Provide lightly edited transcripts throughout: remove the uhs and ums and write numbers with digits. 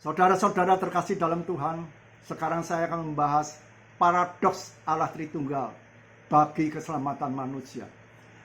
Saudara-saudara terkasih dalam Tuhan, sekarang saya akan membahas paradoks Allah Tritunggal bagi keselamatan manusia.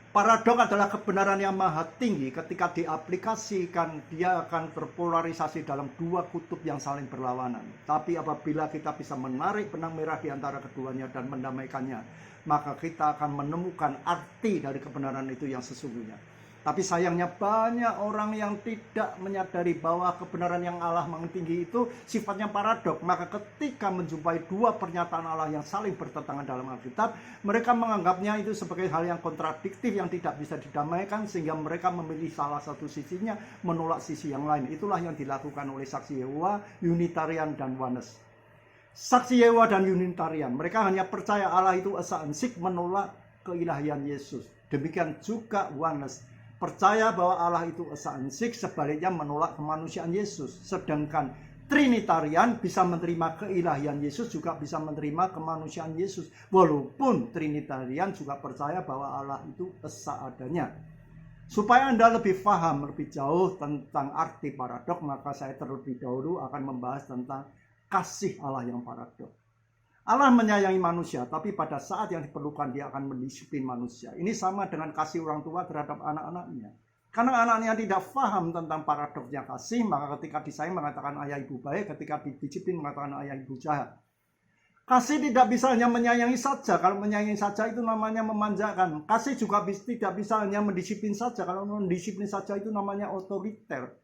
Paradoks adalah kebenaran yang maha tinggi. Ketika diaplikasikan, dia akan terpolarisasi dalam dua kutub yang saling berlawanan. Tapi apabila kita bisa menarik benang merah di antara keduanya dan mendamaikannya, maka kita akan menemukan arti dari kebenaran itu yang sesungguhnya. Tapi sayangnya banyak orang yang tidak menyadari bahwa kebenaran yang Allah tinggi itu sifatnya paradok. Maka ketika menjumpai dua pernyataan Allah yang saling bertentangan dalam Alkitab, mereka menganggapnya itu sebagai hal yang kontradiktif yang tidak bisa didamaikan, sehingga mereka memilih salah satu sisinya, menolak sisi yang lain. Itulah yang dilakukan oleh Saksi Yehova, Unitarian, dan Oneness. Saksi Yehova dan Unitarian, mereka hanya percaya Allah itu esa ensik, menolak keilahian Yesus. Demikian juga Oneness, percaya bahwa Allah itu esa ensik, sebaliknya menolak kemanusiaan Yesus. Sedangkan Trinitarian bisa menerima keilahian Yesus, juga bisa menerima kemanusiaan Yesus. Walaupun Trinitarian juga percaya bahwa Allah itu esa adanya. Supaya Anda lebih paham lebih jauh tentang arti paradok, maka saya terlebih dahulu akan membahas tentang kasih Allah yang paradok. Allah menyayangi manusia, tapi pada saat yang diperlukan dia akan mendisiplin manusia. Ini sama dengan kasih orang tua terhadap anak-anaknya. Karena anaknya tidak paham tentang paradoknya kasih, maka ketika disayang mengatakan ayah ibu baik, ketika didisiplin mengatakan ayah ibu jahat. Kasih tidak bisa hanya menyayangi saja. Kalau menyayangi saja itu namanya memanjakan. Kasih juga tidak bisa hanya mendisiplin saja. Kalau mendisiplin saja itu namanya otoriter.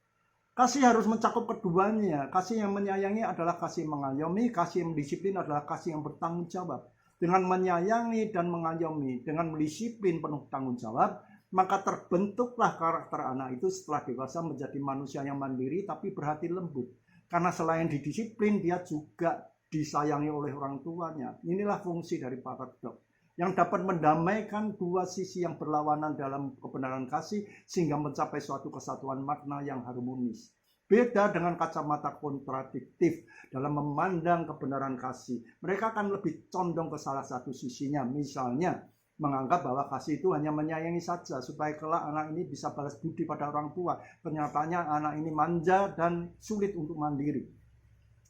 Kasih harus mencakup keduanya. Kasih yang menyayangi adalah kasih mengayomi, kasih yang mendisiplin adalah kasih yang bertanggung jawab. Dengan menyayangi dan mengayomi, dengan mendisiplin penuh tanggung jawab, maka terbentuklah karakter anak itu setelah dewasa menjadi manusia yang mandiri tapi berhati lembut. Karena selain didisiplin, dia juga disayangi oleh orang tuanya. Inilah fungsi dari paradok, yang dapat mendamaikan dua sisi yang berlawanan dalam kebenaran kasih sehingga mencapai suatu kesatuan makna yang harmonis. Beda dengan kacamata kontradiktif dalam memandang kebenaran kasih. Mereka akan lebih condong ke salah satu sisinya. Misalnya, menganggap bahwa kasih itu hanya menyayangi saja supaya kelak anak ini bisa balas budi pada orang tua. Kenyataannya anak ini manja dan sulit untuk mandiri.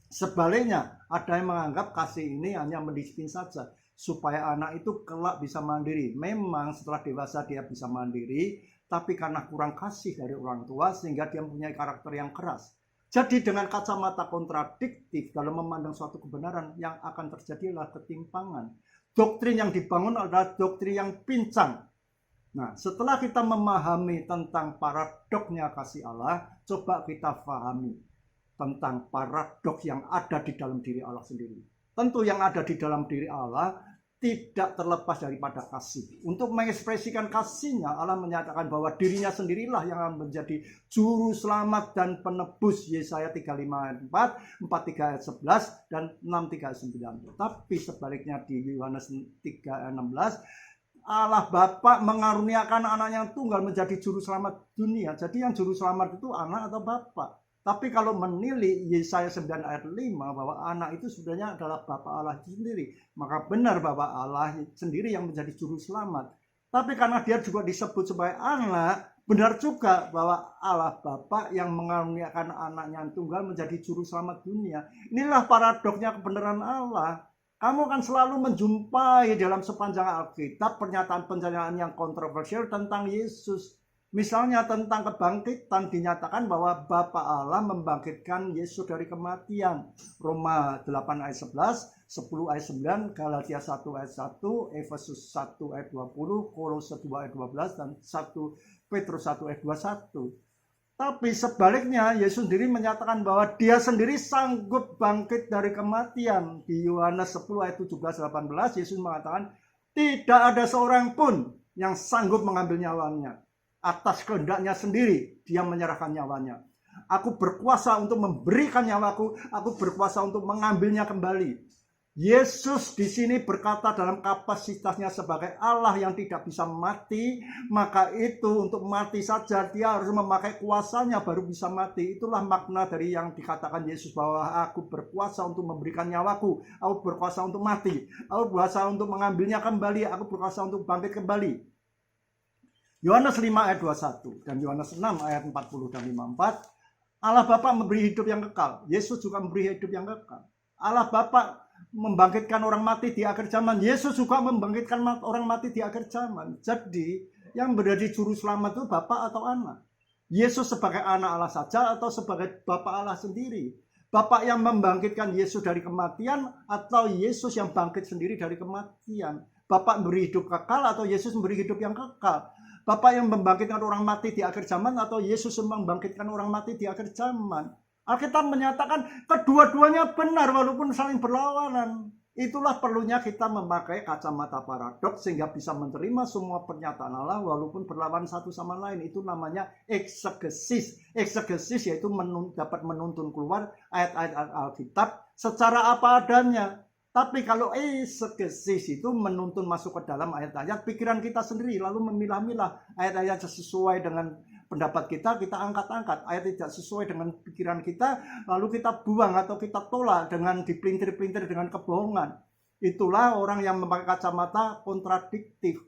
Sebaliknya, ada yang menganggap kasih ini hanya mendisiplin saja supaya anak itu kelak bisa mandiri. Memang setelah dewasa dia bisa mandiri, tapi karena kurang kasih dari orang tua sehingga dia mempunyai karakter yang keras. Jadi dengan kacamata kontradiktif dalam memandang suatu kebenaran, yang akan terjadi adalah ketimpangan. Doktrin yang dibangun adalah doktrin yang pincang. Nah, setelah kita memahami tentang paradoknya kasih Allah, coba kita pahami tentang paradok yang ada di dalam diri Allah sendiri. Tentu yang ada di dalam diri Allah tidak terlepas daripada kasih. Untuk mengekspresikan kasihnya, Allah menyatakan bahwa dirinya sendirilah yang akan menjadi juru selamat dan penebus. Yesaya 35 ayat 4, 43 ayat 11, dan 63 ayat 9. Tapi sebaliknya di Yohanes 3 ayat 16, Allah Bapa mengaruniakan anaknya yang tunggal menjadi juru selamat dunia. Jadi yang juru selamat itu anak atau Bapa. Tapi kalau menilik Yesaya 9 ayat 5 bahwa anak itu sebenarnya adalah Bapa Allah itu sendiri, maka benar bahwa Allah sendiri yang menjadi juru selamat. Tapi karena dia juga disebut sebagai anak, benar juga bahwa Allah Bapa yang mengaruniakan anaknya yang tunggal menjadi juru selamat dunia. Inilah paradoknya kebenaran Allah. Kamu akan selalu menjumpai dalam sepanjang Alkitab pernyataan-pernyataan yang kontroversial tentang Yesus. Misalnya tentang kebangkitan, dinyatakan bahwa Bapa Allah membangkitkan Yesus dari kematian. Roma 8 ayat 11, 10 ayat 9, Galatia 1 ayat 1, Efesus 1 ayat 20, Kolose 2 ayat 12, dan 1 Petrus 1 ayat 21. Tapi sebaliknya, Yesus sendiri menyatakan bahwa dia sendiri sanggup bangkit dari kematian. Di Yohanes 10 ayat 17-18, Yesus mengatakan, tidak ada seorang pun yang sanggup mengambil nyawanya. Atas kehendaknya sendiri dia menyerahkan nyawanya. Aku berkuasa untuk memberikan nyawaku, aku berkuasa untuk mengambilnya kembali. Yesus di sini berkata dalam kapasitasnya sebagai Allah yang tidak bisa mati, maka itu untuk mati saja dia harus memakai kuasanya baru bisa mati. Itulah makna dari yang dikatakan Yesus bahwa aku berkuasa untuk memberikan nyawaku, aku berkuasa untuk mati, aku berkuasa untuk mengambilnya kembali, aku berkuasa untuk bangkit kembali. Yohanes 5 ayat 21 dan Yohanes 6 ayat 40 dan 54, Allah Bapa memberi hidup yang kekal. Yesus juga memberi hidup yang kekal. Allah Bapa membangkitkan orang mati di akhir zaman. Yesus juga membangkitkan orang mati di akhir zaman. Jadi yang menjadi juru selamat itu Bapa atau anak? Yesus sebagai anak Allah saja atau sebagai Bapa Allah sendiri? Bapa yang membangkitkan Yesus dari kematian atau Yesus yang bangkit sendiri dari kematian? Bapa memberi hidup kekal atau Yesus memberi hidup yang kekal? Bapa yang membangkitkan orang mati di akhir zaman atau Yesus yang membangkitkan orang mati di akhir zaman? Alkitab menyatakan kedua-duanya benar walaupun saling berlawanan. Itulah perlunya kita memakai kacamata paradoks sehingga bisa menerima semua pernyataan Allah walaupun berlawan satu sama lain. Itu namanya eksegesis. Eksegesis yaitu dapat menuntun keluar ayat-ayat Alkitab secara apa adanya. Tapi kalau eksegesis itu menuntun masuk ke dalam ayat-ayat pikiran kita sendiri lalu memilah-milah ayat-ayat sesuai dengan pendapat kita angkat-angkat. Ayat tidak sesuai dengan pikiran kita lalu kita buang atau kita tolak dengan dipelintir-pelintir dengan kebohongan. Itulah orang yang memakai kacamata kontradiktif.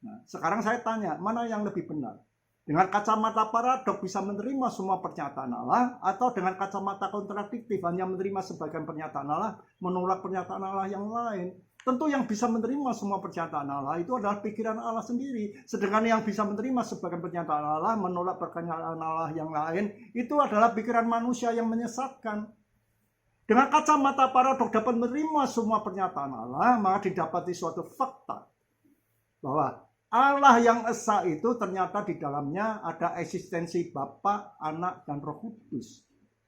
Nah, sekarang saya tanya, mana yang lebih benar? Dengan kacamata paradok bisa menerima semua pernyataan Allah atau dengan kacamata kontradiktif hanya menerima sebagian pernyataan Allah, menolak pernyataan Allah yang lain? Tentu yang bisa menerima semua pernyataan Allah itu adalah pikiran Allah sendiri. Sedangkan yang bisa menerima sebagian pernyataan Allah, menolak pernyataan Allah yang lain, itu adalah pikiran manusia yang menyesatkan. Dengan kacamata paradok dapat menerima semua pernyataan Allah, maka didapati suatu fakta bahwa Allah yang esa itu ternyata di dalamnya ada eksistensi Bapa, Anak, dan Roh Kudus.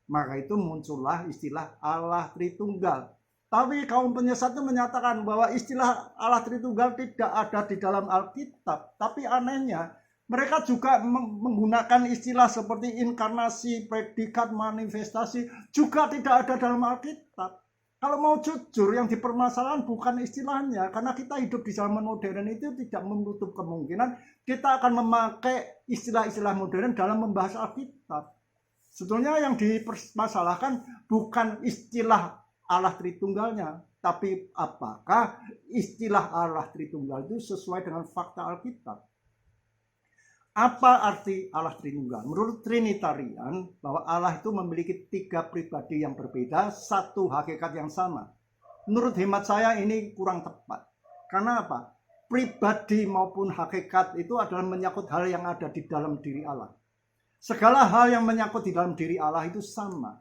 Maka itu muncullah istilah Allah Tritunggal. Tapi kaum penyesat itu menyatakan bahwa istilah Allah Tritunggal tidak ada di dalam Alkitab. Tapi anehnya mereka juga menggunakan istilah seperti inkarnasi, predikat, manifestasi juga tidak ada dalam Alkitab. Kalau mau jujur, yang dipermasalahan bukan istilahnya. Karena kita hidup di zaman modern itu tidak menutup kemungkinan kita akan memakai istilah-istilah modern dalam membahas Alkitab. Sebetulnya yang dipermasalahkan bukan istilah Allah Tritunggalnya. Tapi apakah istilah Allah Tritunggal itu sesuai dengan fakta Alkitab? Apa arti Allah Tritunggal? Menurut Trinitarian, bahwa Allah itu memiliki 3 pribadi yang berbeda, satu hakikat yang sama. Menurut hemat saya ini kurang tepat. Karena apa? Pribadi maupun hakikat itu adalah menyangkut hal yang ada di dalam diri Allah. Segala hal yang menyangkut di dalam diri Allah itu sama.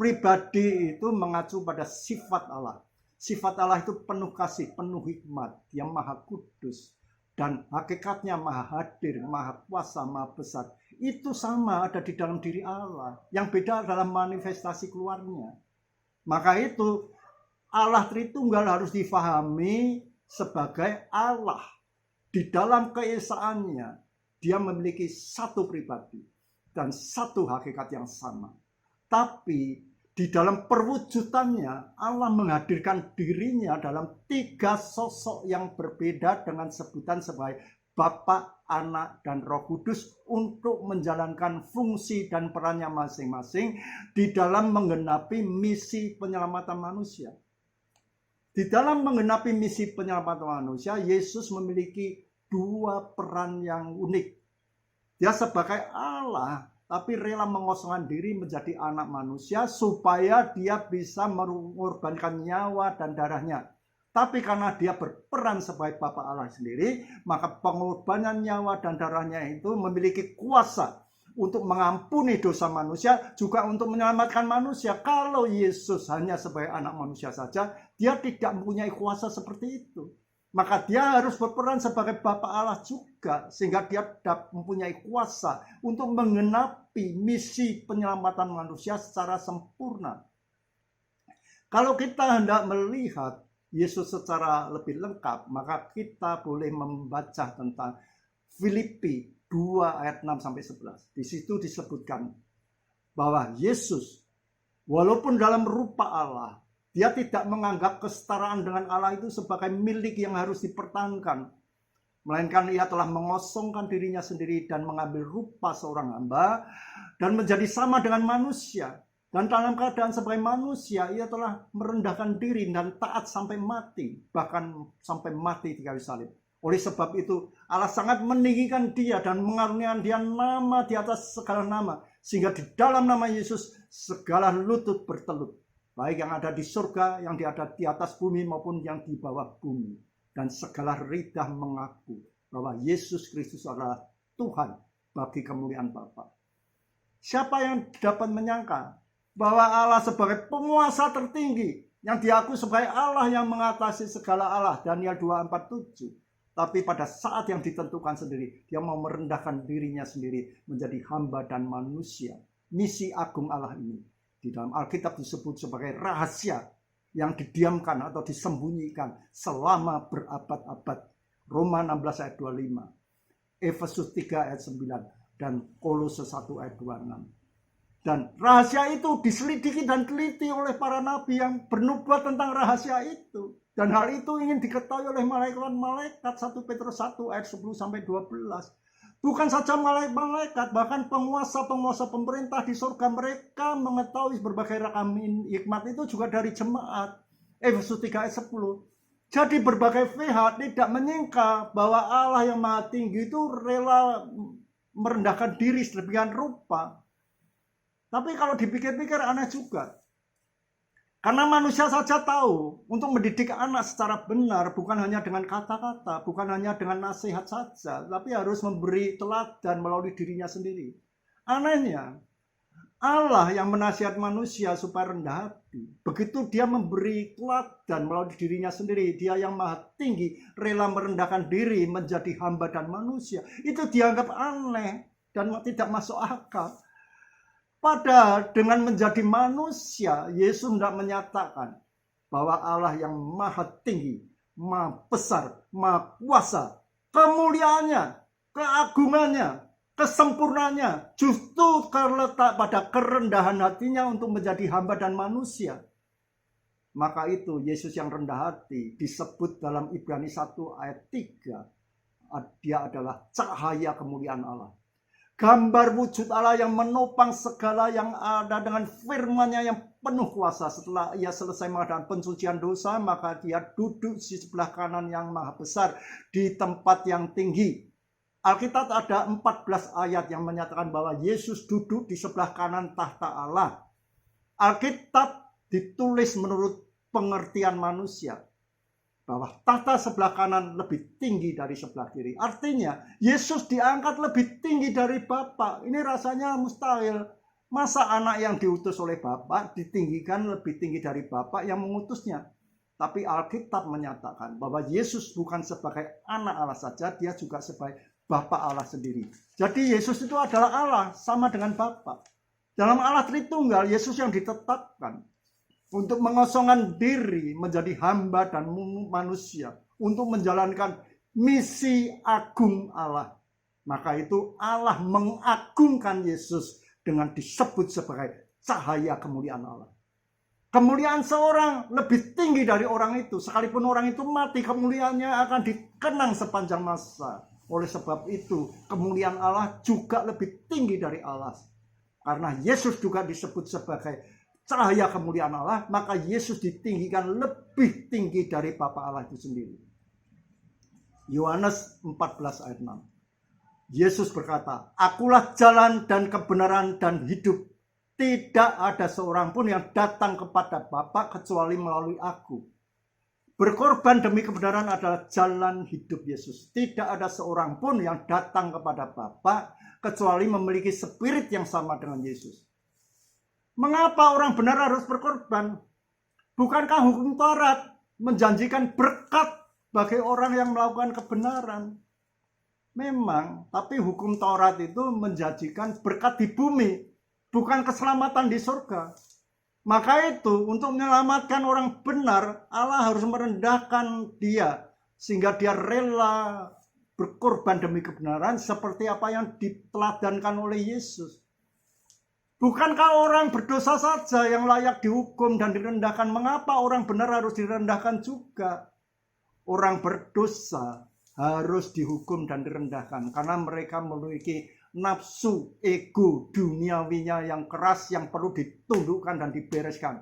Pribadi itu mengacu pada sifat Allah. Sifat Allah itu penuh kasih, penuh hikmat, yang maha kudus. Dan hakikatnya maha hadir, maha kuasa, maha besar. Itu sama ada di dalam diri Allah. Yang beda adalah manifestasi keluarnya. Maka itu Allah Tritunggal harus difahami sebagai Allah. Di dalam keesaannya, dia memiliki satu pribadi dan satu hakikat yang sama. Tapi di dalam perwujudannya, Allah menghadirkan dirinya dalam 3 sosok yang berbeda dengan sebutan sebagai Bapa, Anak, dan Roh Kudus untuk menjalankan fungsi dan perannya masing-masing di dalam menggenapi misi penyelamatan manusia. Di dalam menggenapi misi penyelamatan manusia, Yesus memiliki 2 peran yang unik. Dia sebagai Allah, tapi rela mengosongkan diri menjadi anak manusia supaya dia bisa mengorbankan nyawa dan darahnya. Tapi karena dia berperan sebagai Bapa Allah sendiri, maka pengorbanan nyawa dan darahnya itu memiliki kuasa untuk mengampuni dosa manusia, juga untuk menyelamatkan manusia. Kalau Yesus hanya sebagai anak manusia saja, dia tidak mempunyai kuasa seperti itu. Maka dia harus berperan sebagai Bapa Allah juga, sehingga dia mempunyai kuasa untuk menggenapi misi penyelamatan manusia secara sempurna. Kalau kita hendak melihat Yesus secara lebih lengkap, maka kita boleh membaca tentang Filipi 2 ayat 6-11. Di situ disebutkan bahwa Yesus walaupun dalam rupa Allah, dia tidak menganggap kesetaraan dengan Allah itu sebagai milik yang harus dipertahankan. Melainkan ia telah mengosongkan dirinya sendiri dan mengambil rupa seorang hamba dan menjadi sama dengan manusia. Dan dalam keadaan sebagai manusia, ia telah merendahkan diri dan taat sampai mati. Bahkan sampai mati di kayu salib. Oleh sebab itu, Allah sangat meninggikan dia dan mengaruniakan dia nama di atas segala nama. Sehingga di dalam nama Yesus segala lutut bertelut. Baik yang ada di surga, yang ada di atas bumi maupun yang di bawah bumi. Dan segala lidah mengaku bahwa Yesus Kristus adalah Tuhan bagi kemuliaan Bapa. Siapa yang dapat menyangka bahwa Allah sebagai penguasa tertinggi yang diakui sebagai Allah yang mengatasi segala Allah, Daniel 2:47. Tapi pada saat yang ditentukan sendiri, dia mau merendahkan dirinya sendiri menjadi hamba dan manusia. Misi agung Allah ini di dalam Alkitab disebut sebagai rahasia yang didiamkan atau disembunyikan selama berabad-abad. Roma 16 ayat 25, Efesus 3 ayat 9, dan Kolose 1 ayat 26. Dan rahasia itu diselidiki dan teliti oleh para nabi yang bernubuat tentang rahasia itu. Dan hal itu ingin diketahui oleh malaikat-malaikat. 1 Petrus 1 ayat 10-12. Bukan saja malaikat, bahkan penguasa-penguasa pemerintah di surga, mereka mengetahui berbagai rakam hikmat itu juga dari jemaat. Efesus 3 ayat 10. Jadi berbagai pihak tidak menyangka bahwa Allah yang maha tinggi itu rela merendahkan diri sedemikian rupa. Tapi kalau dipikir-pikir aneh juga. Karena manusia saja tahu untuk mendidik anak secara benar bukan hanya dengan kata-kata, bukan hanya dengan nasihat saja, tapi harus memberi teladan melalui dirinya sendiri. Anehnya, Allah yang menasihat manusia supaya rendah hati, begitu dia memberi teladan melalui dirinya sendiri, dia yang maha tinggi, rela merendahkan diri menjadi hamba dan manusia, itu dianggap aneh dan tidak masuk akal. Padahal dengan menjadi manusia, Yesus tidak menyatakan bahwa Allah yang maha tinggi, maha besar, maha kuasa, kemuliaannya, keagungannya, kesempurnaannya justru terletak pada kerendahan hatinya untuk menjadi hamba dan manusia. Maka itu Yesus yang rendah hati disebut dalam Ibrani 1 ayat 3. Dia adalah cahaya kemuliaan Allah. Gambar wujud Allah yang menopang segala yang ada dengan firman-Nya yang penuh kuasa. Setelah ia selesai mengadakan pensucian dosa, maka dia duduk di sebelah kanan yang maha besar di tempat yang tinggi. Alkitab ada 14 ayat yang menyatakan bahwa Yesus duduk di sebelah kanan tahta Allah. Alkitab ditulis menurut pengertian manusia, bahwa tahta sebelah kanan lebih tinggi dari sebelah kiri. Artinya, Yesus diangkat lebih tinggi dari Bapa. Ini rasanya mustahil. Masa anak yang diutus oleh Bapa ditinggikan lebih tinggi dari Bapa yang mengutusnya? Tapi Alkitab menyatakan bahwa Yesus bukan sebagai anak Allah saja, dia juga sebagai Bapa Allah sendiri. Jadi Yesus itu adalah Allah, sama dengan Bapa. Dalam Allah Tritunggal, Yesus yang ditetapkan untuk mengosongkan diri menjadi hamba dan manusia, untuk menjalankan misi agung Allah. Maka itu Allah mengagungkan Yesus dengan disebut sebagai cahaya kemuliaan Allah. Kemuliaan seorang lebih tinggi dari orang itu. Sekalipun orang itu mati, kemuliaannya akan dikenang sepanjang masa. Oleh sebab itu, kemuliaan Allah juga lebih tinggi dari Allah. Karena Yesus juga disebut sebagai cahaya kemuliaan Allah, maka Yesus ditinggikan lebih tinggi dari Bapa Allah itu sendiri. Yohanes 14 ayat 6. Yesus berkata, "Akulah jalan dan kebenaran dan hidup. Tidak ada seorang pun yang datang kepada Bapa kecuali melalui aku." Berkorban demi kebenaran adalah jalan hidup Yesus. Tidak ada seorang pun yang datang kepada Bapa kecuali memiliki spirit yang sama dengan Yesus. Mengapa orang benar harus berkorban? Bukankah hukum Taurat menjanjikan berkat bagi orang yang melakukan kebenaran? Memang, tapi hukum Taurat itu menjanjikan berkat di bumi, bukan keselamatan di surga. Maka itu, untuk menyelamatkan orang benar, Allah harus merendahkan dia, sehingga dia rela berkorban demi kebenaran seperti apa yang diteladankan oleh Yesus. Bukankah orang berdosa saja yang layak dihukum dan direndahkan? Mengapa orang benar harus direndahkan juga? Orang berdosa harus dihukum dan direndahkan karena mereka memiliki nafsu ego duniawinya yang keras yang perlu ditundukkan dan dibereskan.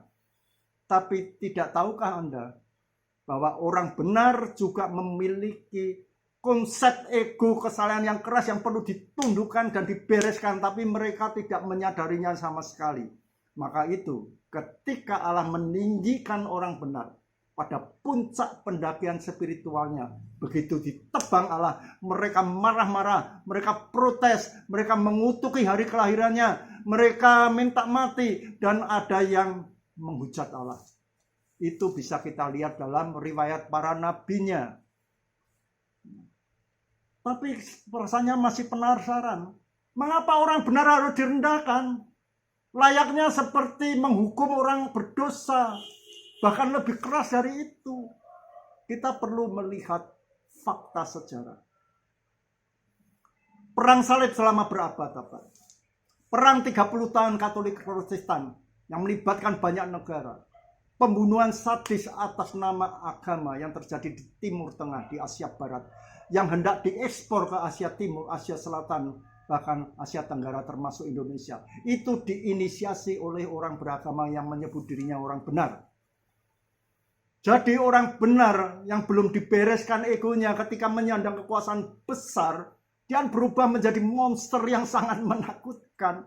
Tapi tidak tahukah Anda bahwa orang benar juga memiliki konsep ego kesalahan yang keras yang perlu ditundukkan dan dibereskan, tapi mereka tidak menyadarinya sama sekali. Maka itu, ketika Allah meninggikan orang benar pada puncak pendakian spiritualnya, begitu ditebang Allah, mereka marah-marah, mereka protes, mereka mengutuki hari kelahirannya, mereka minta mati, dan ada yang menghujat Allah. Itu bisa kita lihat dalam riwayat para nabinya. Tapi rasanya masih penasaran. Mengapa orang benar harus direndahkan? Layaknya seperti menghukum orang berdosa. Bahkan lebih keras dari itu. Kita perlu melihat fakta sejarah. Perang salib selama berabad-abad. Perang 30 tahun Katolik Protestan yang melibatkan banyak negara. Pembunuhan sadis atas nama agama yang terjadi di Timur Tengah, di Asia Barat, yang hendak diekspor ke Asia Timur, Asia Selatan, bahkan Asia Tenggara termasuk Indonesia. Itu diinisiasi oleh orang beragama yang menyebut dirinya orang benar. Jadi orang benar yang belum dibereskan egonya ketika menyandang kekuasaan besar, dia berubah menjadi monster yang sangat menakutkan.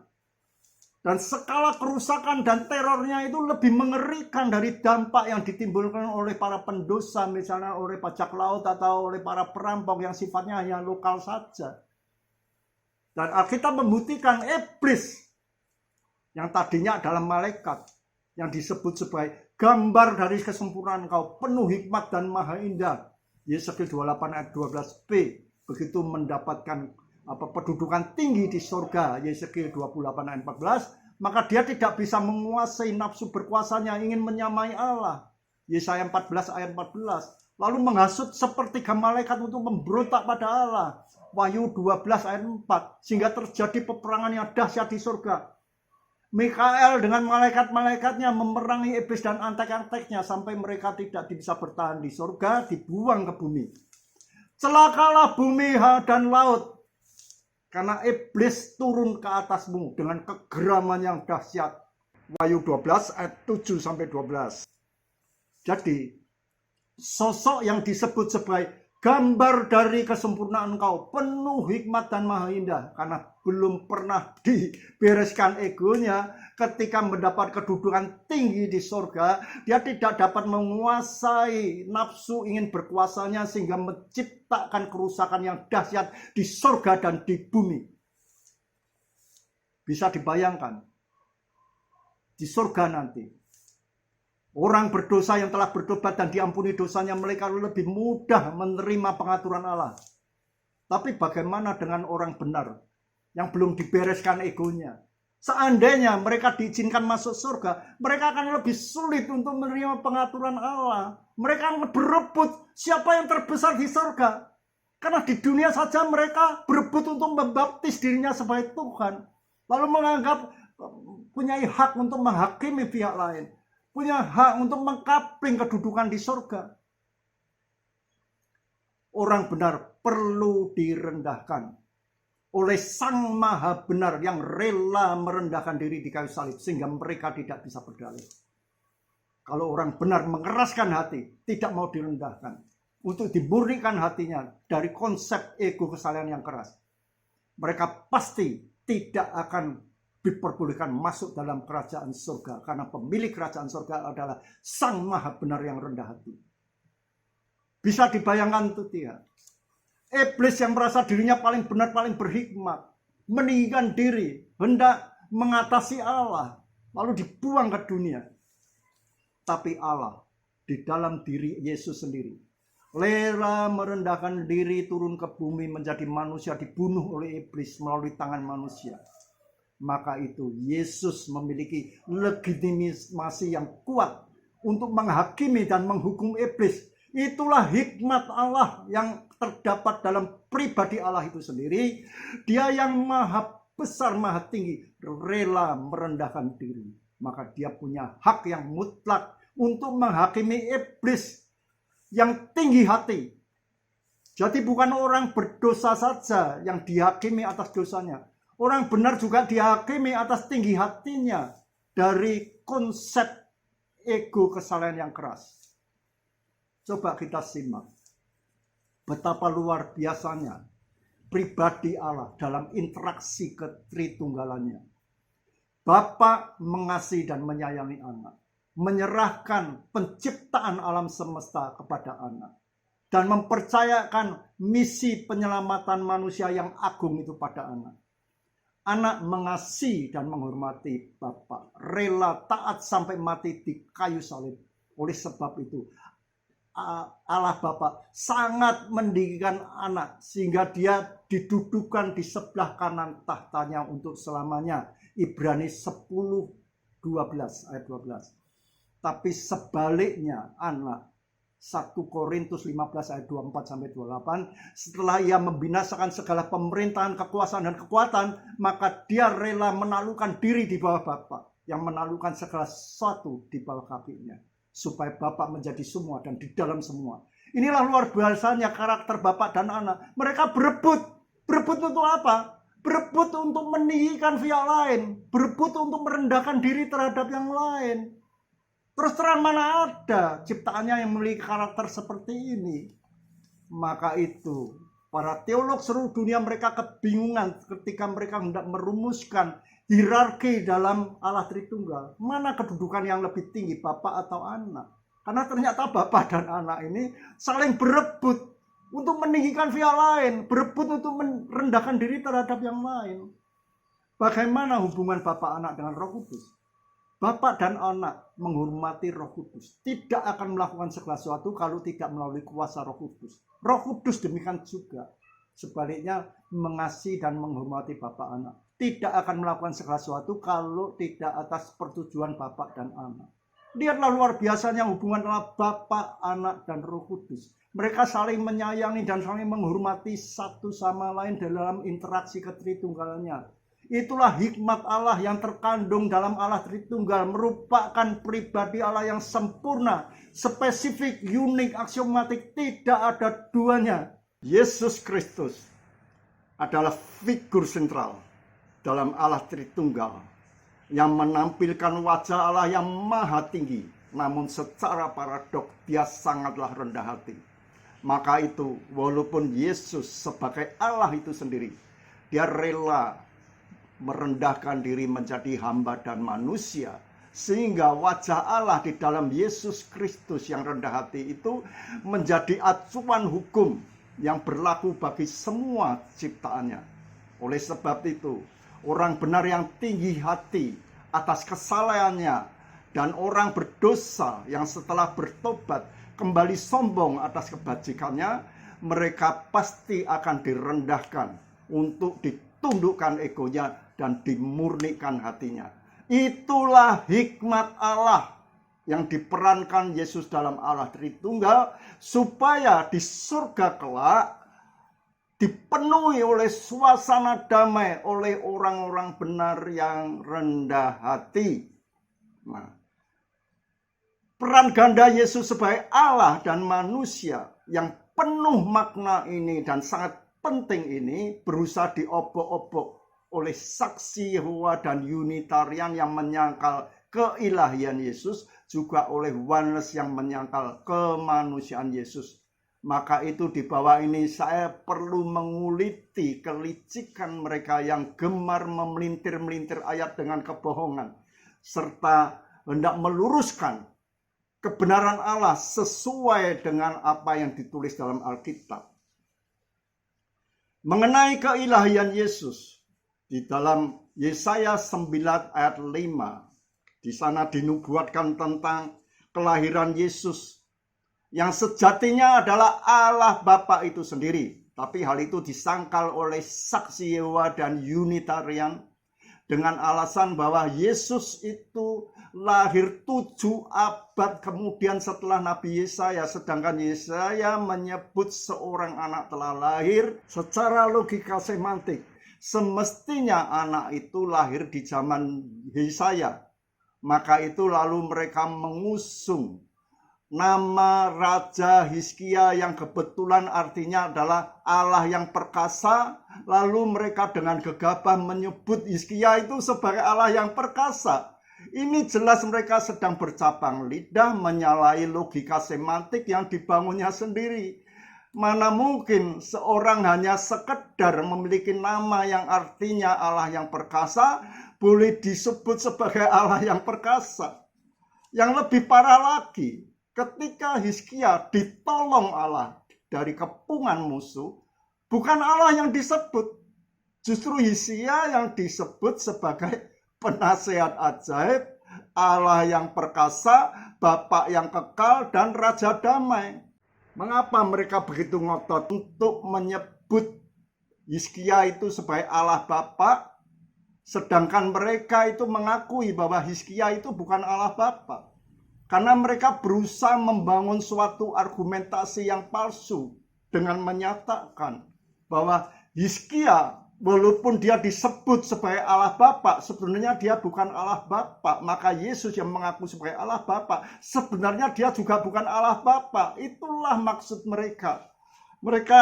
Dan skala kerusakan dan terornya itu lebih mengerikan dari dampak yang ditimbulkan oleh para pendosa, misalnya oleh bajak laut atau oleh para perampok yang sifatnya hanya lokal saja. Dan Alkitab membuktikan iblis yang tadinya adalah malaikat, yang disebut sebagai gambar dari kesempurnaan engkau, penuh hikmat dan maha indah. Yeskiel 28 ayat 12b, begitu mendapatkan kedudukan tinggi di surga, Yeskiel 28 ayat 14, maka dia tidak bisa menguasai nafsu berkuasanya, ingin menyamai Allah, Yesaya 14 ayat 14, lalu menghasut sepertiga malaikat untuk memberontak pada Allah, Wahyu 12 ayat 4, sehingga terjadi peperangan yang dahsyat di surga. Mikael dengan malaikat-malaikatnya memerangi iblis dan antek-anteknya sampai mereka tidak bisa bertahan di surga, dibuang ke bumi. Celakalah bumi dan laut, karena iblis turun ke atasmu dengan kegeraman yang dahsyat. Wahyu 12 ayat 7-12. Jadi, sosok yang disebut sebagai gambar dari kesempurnaan engkau, penuh hikmat dan maha indah, karena belum pernah dibereskan egonya. Ketika mendapat kedudukan tinggi di surga, dia tidak dapat menguasai nafsu ingin berkuasanya sehingga menciptakan kerusakan yang dahsyat di surga dan di bumi. Bisa dibayangkan di surga nanti, orang berdosa yang telah bertobat dan diampuni dosanya, mereka lebih mudah menerima pengaturan Allah. Tapi bagaimana dengan orang benar yang belum dibereskan egonya? Seandainya mereka diizinkan masuk surga, mereka akan lebih sulit untuk menerima pengaturan Allah. Mereka akan berebut siapa yang terbesar di surga. Karena di dunia saja mereka berebut untuk membaptis dirinya sebagai Tuhan. Lalu menganggap punya hak untuk menghakimi pihak lain. Punya hak untuk mengkapling kedudukan di surga. Orang benar perlu direndahkan oleh Sang Maha Benar yang rela merendahkan diri di kayu salib sehingga mereka tidak bisa berdalih. Kalau orang benar mengeraskan hati, tidak mau direndahkan, untuk dimurnikan hatinya dari konsep ego kesalahan yang keras, mereka pasti tidak akan diperbolehkan masuk dalam kerajaan surga, karena pemilik kerajaan surga adalah Sang Maha Benar yang rendah hati. Bisa dibayangkan itu dia. Iblis yang merasa dirinya paling benar, paling berhikmat, meninggikan diri, hendak mengatasi Allah, lalu dibuang ke dunia. Tapi Allah di dalam diri Yesus sendiri rela merendahkan diri, turun ke bumi menjadi manusia, dibunuh oleh iblis melalui tangan manusia. Maka itu Yesus memiliki legitimasi yang kuat untuk menghakimi dan menghukum iblis. Itulah hikmat Allah yang terdapat dalam pribadi Allah itu sendiri. Dia yang maha besar, maha tinggi, rela merendahkan diri. Maka dia punya hak yang mutlak untuk menghakimi iblis yang tinggi hati. Jadi bukan orang berdosa saja yang dihakimi atas dosanya. Orang benar juga dihakimi atas tinggi hatinya dari konsep ego kesalahan yang keras. Coba kita simak. betapa luar biasanya pribadi Allah dalam interaksi ketritunggalannya. Bapa mengasihi dan menyayangi anak, menyerahkan penciptaan alam semesta kepada anak, dan mempercayakan misi penyelamatan manusia yang agung itu pada anak. Anak mengasihi dan menghormati Bapa, rela taat sampai mati di kayu salib. Oleh sebab itu, Allah Bapa sangat meninggikan anak sehingga dia didudukan di sebelah kanan tahtanya untuk selamanya. Ibrani 10:12 ayat 12. Tapi sebaliknya anak, 1 Korintus 15 ayat 24 sampai 28, setelah ia membinasakan segala pemerintahan, kekuasaan dan kekuatan, maka dia rela menaklukkan diri di bawah Bapa yang menaklukkan segala sesuatu di bawah kakinya, supaya Bapa menjadi semua dan di dalam semua. Inilah luar biasanya karakter Bapa dan anak. Mereka berebut untuk apa? Berebut untuk meninggikan pihak lain, berebut untuk merendahkan diri terhadap yang lain. Terus terang mana ada ciptaannya yang memiliki karakter seperti ini? Maka itu para teolog seluruh dunia mereka kebingungan ketika mereka hendak merumuskan hierarki dalam Allah Tritunggal. Mana kedudukan yang lebih tinggi, Bapa atau anak? Karena ternyata Bapa dan anak ini saling berebut untuk meninggikan pihak lain, berebut untuk merendahkan diri terhadap yang lain. Bagaimana hubungan Bapa anak dengan Roh Kudus? Bapa dan anak menghormati Roh Kudus, tidak akan melakukan segala sesuatu kalau tidak melalui kuasa Roh Kudus. Roh Kudus demikian juga. Sebaliknya mengasihi dan menghormati Bapa anak, tidak akan melakukan segala sesuatu kalau tidak atas persetujuan Bapa dan anak. Lihatlah luar biasanya hubungan antara Bapa, anak, dan Roh Kudus. Mereka saling menyayangi dan saling menghormati satu sama lain dalam interaksi ketritunggalannya. Itulah hikmat Allah yang terkandung dalam Allah Tritunggal, merupakan pribadi Allah yang sempurna, spesifik, unik, aksiomatik, tidak ada duanya. Yesus Kristus adalah figur sentral dalam Allah Tritunggal yang menampilkan wajah Allah yang maha tinggi, namun secara paradok dia sangatlah rendah hati. Maka itu, walaupun Yesus sebagai Allah itu sendiri, dia rela merendahkan diri menjadi hamba dan manusia, sehingga wajah Allah di dalam Yesus Kristus yang rendah hati itu menjadi acuan hukum yang berlaku bagi semua ciptaannya. Oleh sebab itu, orang benar yang tinggi hati atas kesalahannya dan orang berdosa yang setelah bertobat kembali sombong atas kebajikannya, mereka pasti akan direndahkan untuk ditundukkan egonya dan dimurnikan hatinya. Itulah hikmat Allah yang diperankan Yesus dalam Allah Tritunggal, supaya di surga kelak dipenuhi oleh suasana damai oleh orang-orang benar yang rendah hati. Nah, peran ganda Yesus sebagai Allah dan manusia yang penuh makna ini dan sangat penting ini berusaha diobok-obok oleh saksi Yehova dan Unitarian yang menyangkal keilahian Yesus, juga oleh Oneness yang menyangkal kemanusiaan Yesus. Maka itu di bawah ini saya perlu menguliti kelicikan mereka yang gemar memelintir-melintir ayat dengan kebohongan, serta hendak meluruskan kebenaran Allah sesuai dengan apa yang ditulis dalam Alkitab. Mengenai keilahian Yesus, di dalam Yesaya 9 ayat 5, di sana dinubuatkan tentang kelahiran Yesus yang sejatinya adalah Allah Bapa itu sendiri. Tapi hal itu disangkal oleh saksi Yehova dan Unitarian dengan alasan bahwa Yesus itu lahir 7 abad kemudian setelah Nabi Yesaya, sedangkan Yesaya menyebut seorang anak telah lahir. Secara logika semantik, semestinya anak itu lahir di zaman Yesaya. Maka itu lalu mereka mengusung nama Raja Hizkia yang kebetulan artinya adalah Allah yang perkasa. Lalu mereka dengan gegabah menyebut Hizkia itu sebagai Allah yang perkasa. Ini jelas mereka sedang bercabang lidah menyalahi logika semantik yang dibangunnya sendiri. Mana mungkin seorang hanya sekedar memiliki nama yang artinya Allah yang perkasa, boleh disebut sebagai Allah yang perkasa. Yang lebih parah lagi, ketika Hizkia ditolong Allah dari kepungan musuh, bukan Allah yang disebut. Justru Hizkia yang disebut sebagai penasehat ajaib, Allah yang perkasa, Bapa yang kekal, dan Raja damai. Mengapa mereka begitu ngotot untuk menyebut Hizkia itu sebagai Allah Bapa, sedangkan mereka itu mengakui bahwa Hizkia itu bukan Allah Bapa? Karena mereka berusaha membangun suatu argumentasi yang palsu dengan menyatakan bahwa Hizkia, walaupun dia disebut sebagai Allah Bapa, sebenarnya dia bukan Allah Bapa. Maka Yesus yang mengaku sebagai Allah Bapa, sebenarnya dia juga bukan Allah Bapa. Itulah maksud mereka. Mereka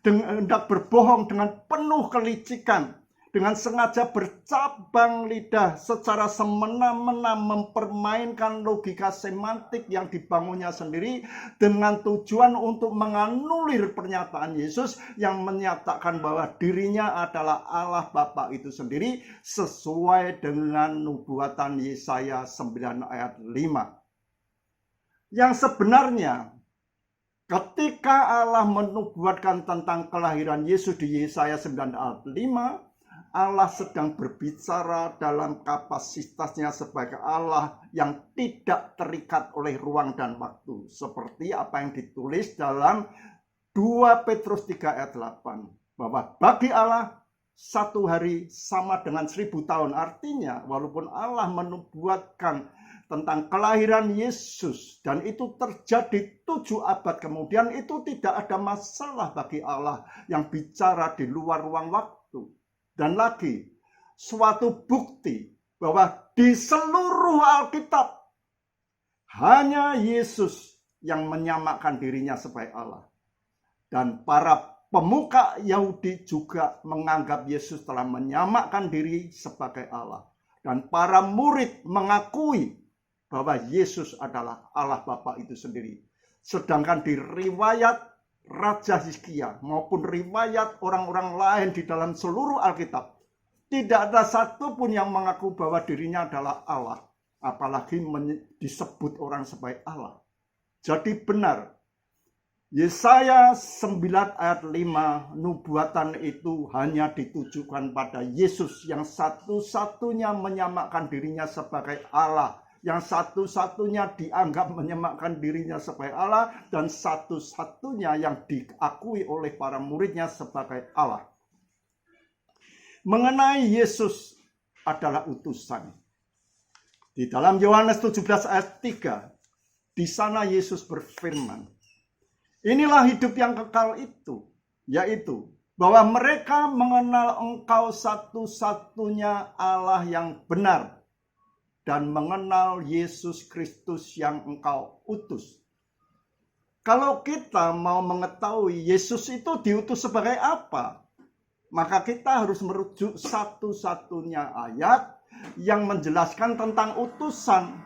hendak berbohong dengan penuh kelicikan, dengan sengaja bercabang lidah secara semena-mena mempermainkan logika semantik yang dibangunnya sendiri dengan tujuan untuk menganulir pernyataan Yesus yang menyatakan bahwa dirinya adalah Allah Bapa itu sendiri sesuai dengan nubuatan Yesaya 9 ayat 5. Yang sebenarnya ketika Allah menubuatkan tentang kelahiran Yesus di Yesaya 9 ayat 5, Allah sedang berbicara dalam kapasitasnya sebagai Allah yang tidak terikat oleh ruang dan waktu. Seperti apa yang ditulis dalam 2 Petrus 3 ayat 8. Bahwa bagi Allah satu hari sama dengan 1000 tahun. Artinya walaupun Allah menubuatkan tentang kelahiran Yesus dan itu terjadi 7 abad kemudian, itu tidak ada masalah bagi Allah yang bicara di luar ruang waktu. Dan lagi, suatu bukti bahwa di seluruh Alkitab hanya Yesus yang menyamakan dirinya sebagai Allah. Dan para pemuka Yahudi juga menganggap Yesus telah menyamakan diri sebagai Allah. Dan para murid mengakui bahwa Yesus adalah Allah Bapa itu sendiri. Sedangkan di riwayat Raja Hizkia maupun riwayat orang-orang lain di dalam seluruh Alkitab, tidak ada satupun yang mengaku bahwa dirinya adalah Allah, apalagi disebut orang sebagai Allah. Jadi benar, Yesaya 9 ayat 5, nubuatan itu hanya ditujukan pada Yesus yang satu-satunya menyamakan dirinya sebagai Allah, yang satu-satunya dianggap menyamakan dirinya sebagai Allah, dan satu-satunya yang diakui oleh para muridnya sebagai Allah. Mengenai Yesus adalah utusan. Di dalam Yohanes 17 ayat 3, di sana Yesus berfirman, inilah hidup yang kekal itu, yaitu bahwa mereka mengenal Engkau satu-satunya Allah yang benar, dan mengenal Yesus Kristus yang Engkau utus. Kalau kita mau mengetahui Yesus itu diutus sebagai apa, maka kita harus merujuk satu-satunya ayat yang menjelaskan tentang utusan,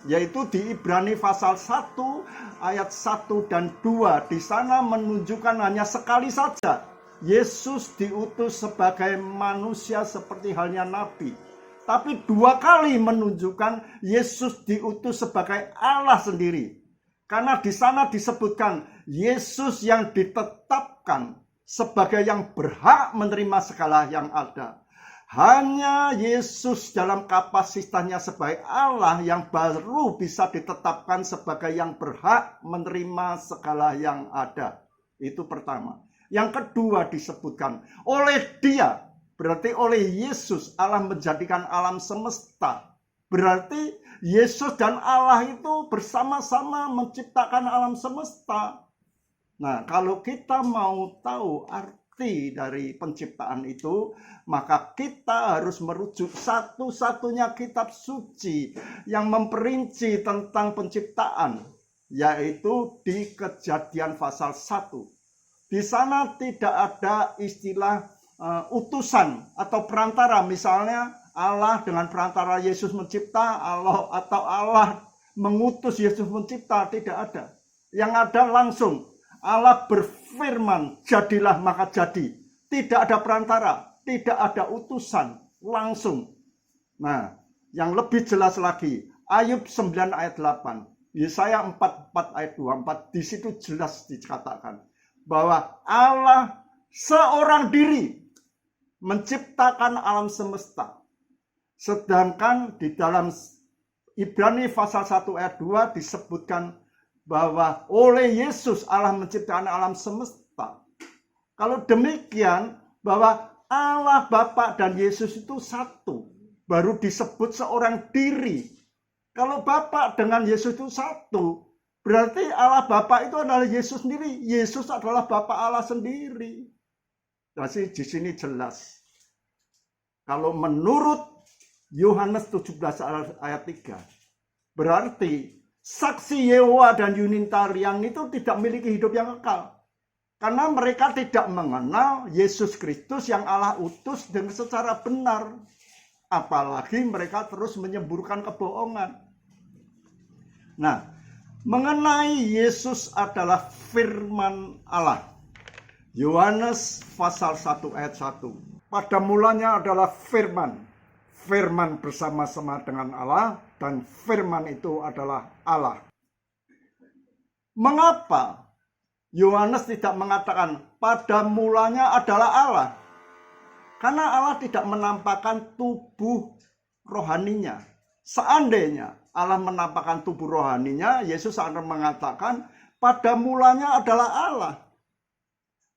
yaitu di Ibrani pasal 1 ayat 1 dan 2. Di sana menunjukkan hanya sekali saja Yesus diutus sebagai manusia seperti halnya nabi. Tapi 2 kali menunjukkan Yesus diutus sebagai Allah sendiri. Karena di sana disebutkan Yesus yang ditetapkan sebagai yang berhak menerima segala yang ada. Hanya Yesus dalam kapasitasnya sebagai Allah yang baru bisa ditetapkan sebagai yang berhak menerima segala yang ada. Itu pertama. Yang kedua disebutkan oleh Dia, berarti oleh Yesus Allah menjadikan alam semesta. Berarti Yesus dan Allah itu bersama-sama menciptakan alam semesta. Nah, kalau kita mau tahu arti dari penciptaan itu, maka kita harus merujuk satu-satunya kitab suci yang memperinci tentang penciptaan, yaitu di Kejadian pasal 1. Di sana tidak ada istilah utusan atau perantara, misalnya Allah dengan perantara Yesus mencipta, Allah mengutus Yesus mencipta, tidak ada. Yang ada langsung Allah berfirman, jadilah maka jadi. Tidak ada perantara, tidak ada utusan, langsung. Nah, yang lebih jelas lagi, Ayub 9 ayat 8, Yesaya 4 ayat 24, di situ jelas dikatakan bahwa Allah seorang diri menciptakan alam semesta. Sedangkan di dalam Ibrani pasal 1 ayat 2 disebutkan bahwa oleh Yesus Allah menciptakan alam semesta. Kalau demikian, bahwa Allah Bapa dan Yesus itu satu, baru disebut seorang diri. Kalau Bapa dengan Yesus itu satu, berarti Allah Bapa itu adalah Yesus sendiri. Yesus adalah Bapa Allah sendiri. Jadi di sini jelas. Kalau menurut Yohanes 17 ayat 3, berarti saksi Yehowa dan Unitarian itu tidak memiliki hidup yang kekal. Karena mereka tidak mengenal Yesus Kristus yang Allah utus dengan secara benar. Apalagi mereka terus menyemburkan kebohongan. Nah, mengenai Yesus adalah firman Allah. Yohanes pasal 1 ayat 1. Pada mulanya adalah firman. Firman bersama-sama dengan Allah dan firman itu adalah Allah. Mengapa Yohanes tidak mengatakan pada mulanya adalah Allah? Karena Allah tidak menampakkan tubuh rohaninya. Seandainya Allah menampakkan tubuh rohaninya, Yesus akan mengatakan pada mulanya adalah Allah.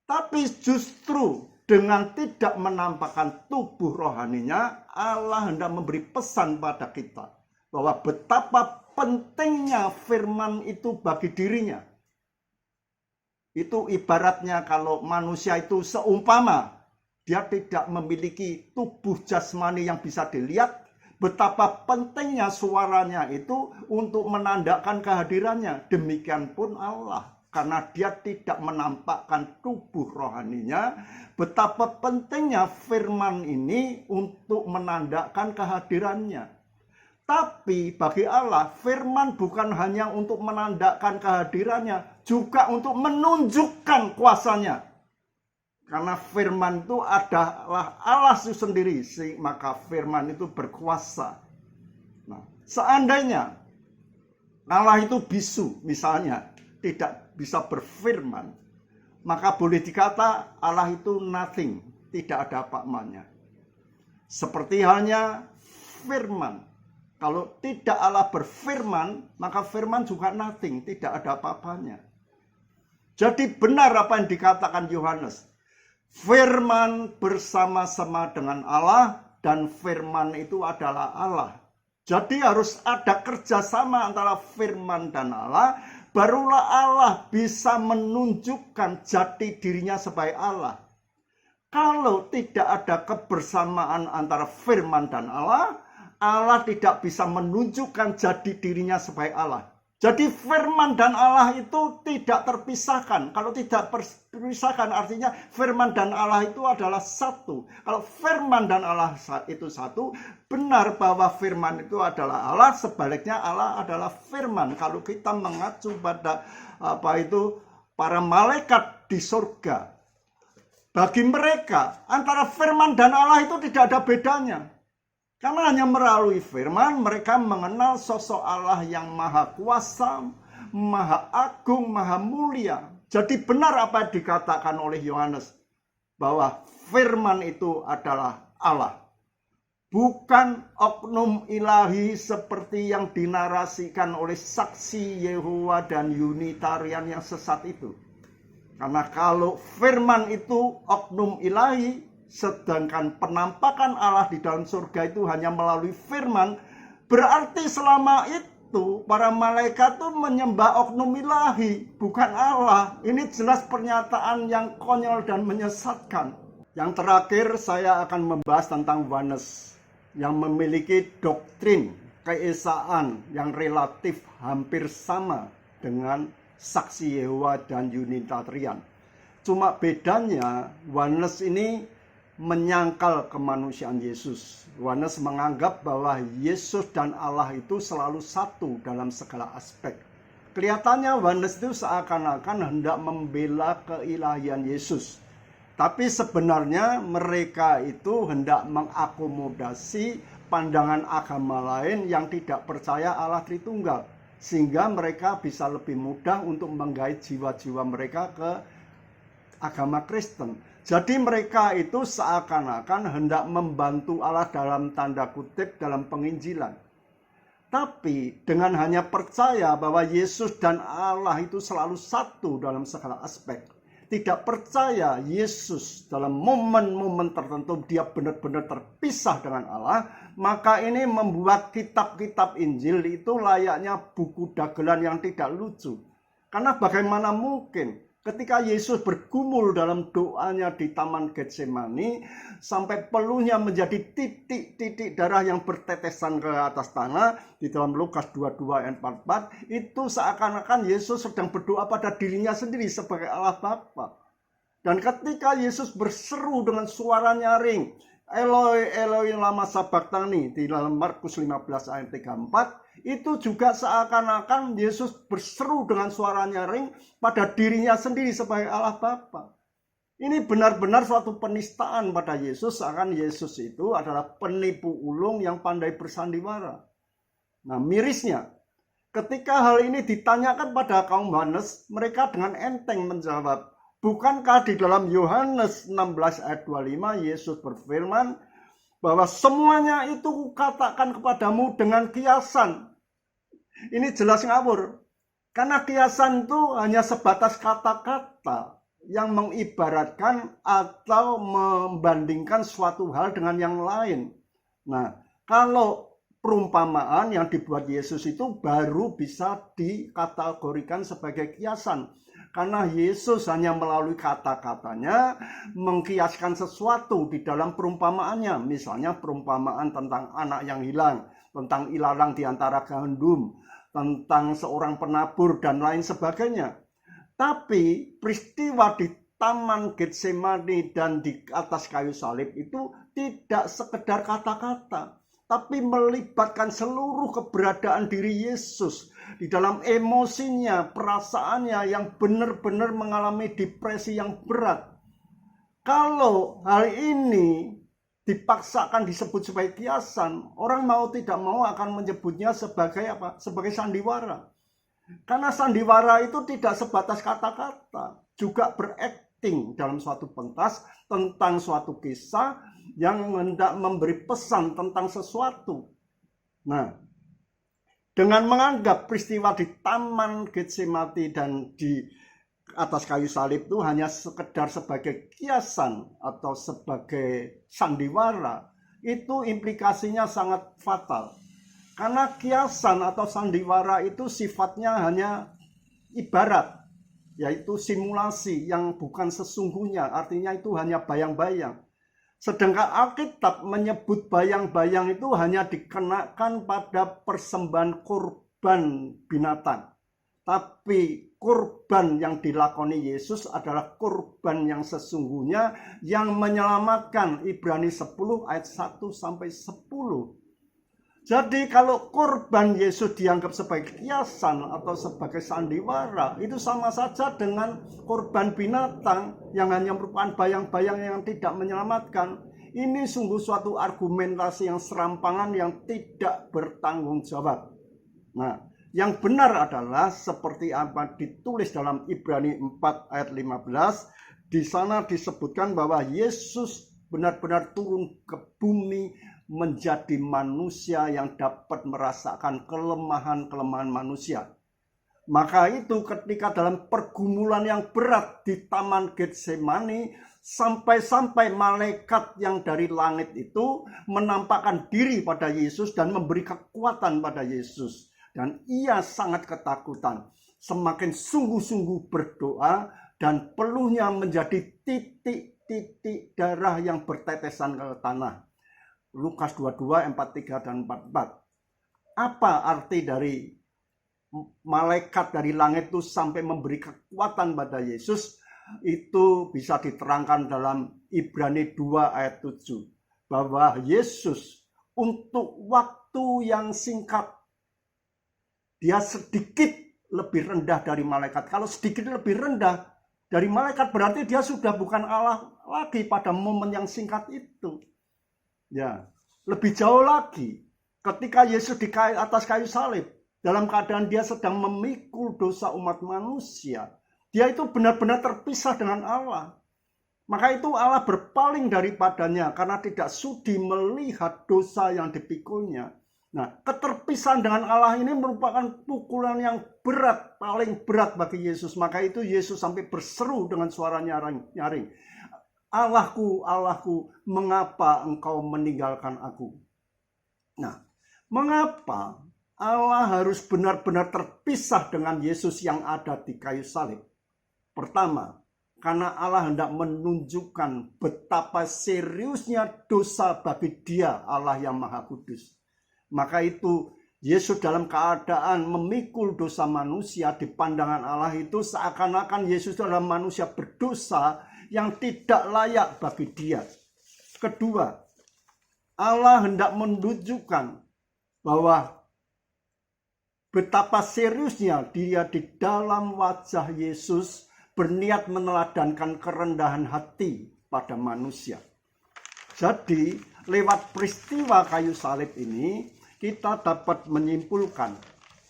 Tapi justru dengan tidak menampakkan tubuh rohaninya, Allah hendak memberi pesan pada kita bahwa betapa pentingnya firman itu bagi dirinya. Itu ibaratnya kalau manusia itu seumpama dia tidak memiliki tubuh jasmani yang bisa dilihat, betapa pentingnya suaranya itu untuk menandakan kehadirannya. Demikian pun Allah. Karena dia tidak menampakkan tubuh rohaninya, betapa pentingnya firman ini untuk menandakan kehadirannya. Tapi bagi Allah, firman bukan hanya untuk menandakan kehadirannya, juga untuk menunjukkan kuasanya. Karena firman itu adalah Allah itu sendiri, maka firman itu berkuasa. Nah, seandainya Allah itu bisu, misalnya, tidak bisa berfirman, maka boleh dikata Allah itu nothing, tidak ada apa-apanya. Seperti halnya firman. Kalau tidak Allah berfirman, maka firman juga nothing, tidak ada apa-apanya. Jadi benar apa yang dikatakan Yohanes. Firman bersama-sama dengan Allah dan firman itu adalah Allah. Jadi harus ada kerjasama antara firman dan Allah, barulah Allah bisa menunjukkan jati dirinya sebagai Allah. Kalau tidak ada kebersamaan antara firman dan Allah, Allah tidak bisa menunjukkan jati dirinya sebagai Allah. Jadi firman dan Allah itu tidak terpisahkan. Kalau tidak terpisahkan artinya firman dan Allah itu adalah satu. Kalau firman dan Allah itu satu, benar bahwa firman itu adalah Allah, sebaliknya Allah adalah firman. Kalau kita mengacu pada para malaikat di surga, bagi mereka antara firman dan Allah itu tidak ada bedanya. Karena hanya melalui firman mereka mengenal sosok Allah yang maha kuasa, maha agung, maha mulia. Jadi benar apa yang dikatakan oleh Yohanes, bahwa firman itu adalah Allah. Bukan oknum ilahi seperti yang dinarasikan oleh saksi Yehowa dan Unitarian yang sesat itu. Karena kalau firman itu oknum ilahi, sedangkan penampakan Allah di dalam surga itu hanya melalui firman, berarti selama itu para malaikat itu menyembah oknum ilahi, bukan Allah. Ini jelas pernyataan yang konyol dan menyesatkan. Yang terakhir saya akan membahas tentang oneness yang memiliki doktrin keesaan yang relatif hampir sama dengan saksi Yehowa dan Unitarian. Cuma bedanya oneness ini menyangkal kemanusiaan Yesus. Yohanes menganggap bahwa Yesus dan Allah itu selalu satu dalam segala aspek. Kelihatannya Yohanes itu seakan-akan hendak membela keilahian Yesus. Tapi sebenarnya mereka itu hendak mengakomodasi pandangan agama lain yang tidak percaya Allah Tritunggal. Sehingga mereka bisa lebih mudah untuk menggait jiwa-jiwa mereka ke agama Kristen. Jadi mereka itu seakan-akan hendak membantu Allah dalam tanda kutip dalam penginjilan. Tapi dengan hanya percaya bahwa Yesus dan Allah itu selalu satu dalam segala aspek, tidak percaya Yesus dalam momen-momen tertentu dia benar-benar terpisah dengan Allah, maka ini membuat kitab-kitab Injil itu layaknya buku dagelan yang tidak lucu. Karena bagaimana mungkin ketika Yesus bergumul dalam doanya di Taman Getsemani, sampai peluhnya menjadi titik-titik darah yang bertetesan ke atas tanah, di dalam Lukas 22 ayat 44, itu seakan-akan Yesus sedang berdoa pada dirinya sendiri sebagai Allah Bapa. Dan ketika Yesus berseru dengan suara nyaring, Eloi, Eloi lama sabachthani, di dalam Markus 15 ayat 34, itu juga seakan-akan Yesus berseru dengan suara nyaring pada dirinya sendiri sebagai Allah Bapa. Ini benar-benar suatu penistaan pada Yesus, seakan Yesus itu adalah penipu ulung yang pandai bersandiwara. Nah, mirisnya, ketika hal ini ditanyakan pada kaum Yohanes, mereka dengan enteng menjawab, bukankah di dalam Yohanes 16 ayat 25 Yesus berfirman bahwa semuanya itu kukatakan kepadamu dengan kiasan. Ini jelas ngawur. Karena kiasan itu hanya sebatas kata-kata yang mengibaratkan atau membandingkan suatu hal dengan yang lain. Nah, kalau perumpamaan yang dibuat Yesus itu baru bisa dikategorikan sebagai kiasan. Karena Yesus hanya melalui kata-katanya mengkiaskan sesuatu di dalam perumpamaannya. Misalnya perumpamaan tentang anak yang hilang, tentang ilalang di antara gandum, tentang seorang penabur dan lain sebagainya. Tapi peristiwa di Taman Getsemani dan di atas kayu salib itu tidak sekedar kata-kata, tapi melibatkan seluruh keberadaan diri Yesus di dalam emosinya, perasaannya yang benar-benar mengalami depresi yang berat. Kalau hal ini dipaksakan disebut sebagai kiasan, orang mau tidak mau akan menyebutnya sebagai apa? Sebagai sandiwara. Karena sandiwara itu tidak sebatas kata-kata, juga berakting dalam suatu pentas tentang suatu kisah yang hendak memberi pesan tentang sesuatu. Nah, dengan menganggap peristiwa di Taman Getsemani dan di atas kayu salib itu hanya sekedar sebagai kiasan atau sebagai sandiwara, itu implikasinya sangat fatal. Karena kiasan atau sandiwara itu sifatnya hanya ibarat, yaitu simulasi yang bukan sesungguhnya, artinya itu hanya bayang-bayang. Sedangkan Alkitab menyebut bayang-bayang itu hanya dikenakan pada persembahan kurban binatang. Tapi kurban yang dilakoni Yesus adalah kurban yang sesungguhnya yang menyelamatkan. Ibrani 10 ayat 1 sampai 10. Jadi kalau kurban Yesus dianggap sebagai kiasan atau sebagai sandiwara, itu sama saja dengan kurban binatang yang hanya merupakan bayang-bayang yang tidak menyelamatkan. Ini sungguh suatu argumentasi yang serampangan yang tidak bertanggung jawab. Nah, yang benar adalah seperti apa ditulis dalam Ibrani 4 ayat 15, di sana disebutkan bahwa Yesus benar-benar turun ke bumi menjadi manusia yang dapat merasakan kelemahan-kelemahan manusia. Maka itu ketika dalam pergumulan yang berat di Taman Getsemani, sampai-sampai malaikat yang dari langit itu menampakkan diri pada Yesus dan memberi kekuatan pada Yesus. Dan ia sangat ketakutan, semakin sungguh-sungguh berdoa dan peluhnya menjadi titik-titik darah yang bertetesan ke tanah. Lukas 22, 43 dan 44. Apa arti dari malaikat dari langit itu sampai memberi kekuatan pada Yesus? Itu bisa diterangkan dalam Ibrani 2 ayat 7. Bahwa Yesus untuk waktu yang singkat, dia sedikit lebih rendah dari malaikat. Kalau sedikit lebih rendah dari malaikat berarti dia sudah bukan Allah lagi pada momen yang singkat itu. Ya, lebih jauh lagi ketika Yesus di atas kayu salib, dalam keadaan dia sedang memikul dosa umat manusia, dia itu benar-benar terpisah dengan Allah. Maka itu Allah berpaling daripadanya karena tidak sudi melihat dosa yang dipikulnya. Nah, keterpisahan dengan Allah ini merupakan pukulan yang berat, paling berat bagi Yesus. Maka itu Yesus sampai berseru dengan suara nyaring. Allahku, Allahku, mengapa engkau meninggalkan aku? Nah, mengapa Allah harus benar-benar terpisah dengan Yesus yang ada di kayu salib? Pertama, karena Allah hendak menunjukkan betapa seriusnya dosa bagi Dia, Allah yang Maha Kudus. Maka itu Yesus dalam keadaan memikul dosa manusia di pandangan Allah itu seakan-akan Yesus adalah manusia berdosa yang tidak layak bagi Dia. Kedua, Allah hendak menunjukkan bahwa betapa seriusnya Dia di dalam wajah Yesus berniat meneladankan kerendahan hati pada manusia. Jadi, lewat peristiwa kayu salib ini, kita dapat menyimpulkan,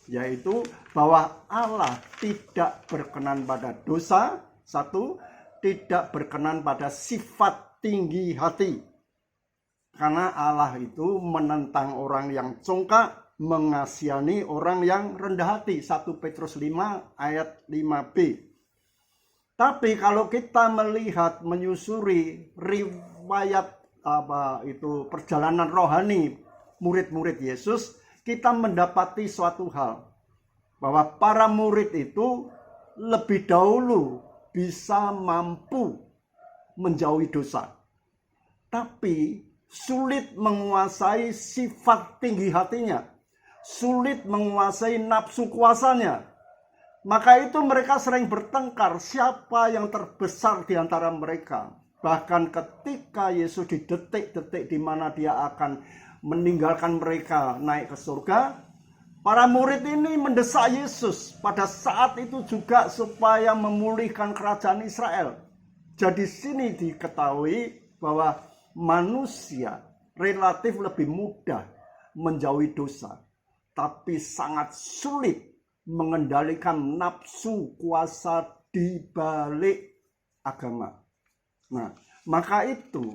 yaitu bahwa Allah tidak berkenan pada dosa, satu, tidak berkenan pada sifat tinggi hati. Karena Allah itu menentang orang yang congkak, mengasihani orang yang rendah hati. 1 Petrus 5 ayat 5b. Tapi kalau kita melihat, menyusuri riwayat perjalanan rohani murid-murid Yesus, kita mendapati suatu hal, bahwa para murid itu lebih dahulu bisa mampu menjauhi dosa, tapi sulit menguasai sifat tinggi hatinya, sulit menguasai nafsu kuasanya. Maka itu mereka sering bertengkar siapa yang terbesar di antara mereka. Bahkan ketika Yesus di detik-detik di mana dia akan meninggalkan mereka naik ke surga, para murid ini mendesak Yesus pada saat itu juga supaya memulihkan kerajaan Israel. Jadi sini diketahui bahwa manusia relatif lebih mudah menjauhi dosa, tapi sangat sulit mengendalikan nafsu kuasa di balik agama. Nah, maka itu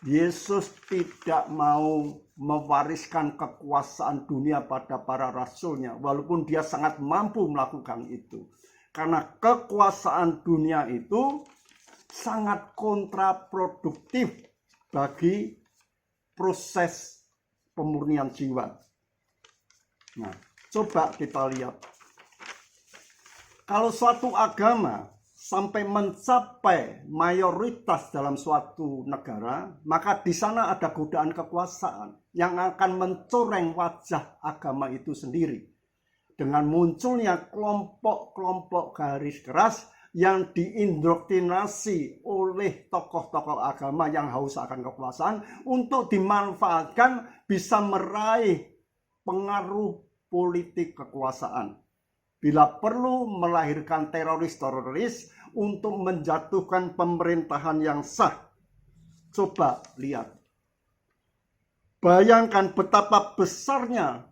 Yesus tidak mau mewariskan kekuasaan dunia pada para rasulnya, walaupun dia sangat mampu melakukan itu. Karena kekuasaan dunia itu sangat kontraproduktif bagi proses pemurnian jiwa. Nah, coba kita lihat. Kalau suatu agama sampai mencapai mayoritas dalam suatu negara, maka di sana ada godaan kekuasaan yang akan mencoreng wajah agama itu sendiri. Dengan munculnya kelompok-kelompok garis keras yang diindoktrinasi oleh tokoh-tokoh agama yang haus akan kekuasaan untuk dimanfaatkan bisa meraih pengaruh politik kekuasaan. Bila perlu melahirkan teroris-teroris untuk menjatuhkan pemerintahan yang sah. Coba lihat. Bayangkan betapa besarnya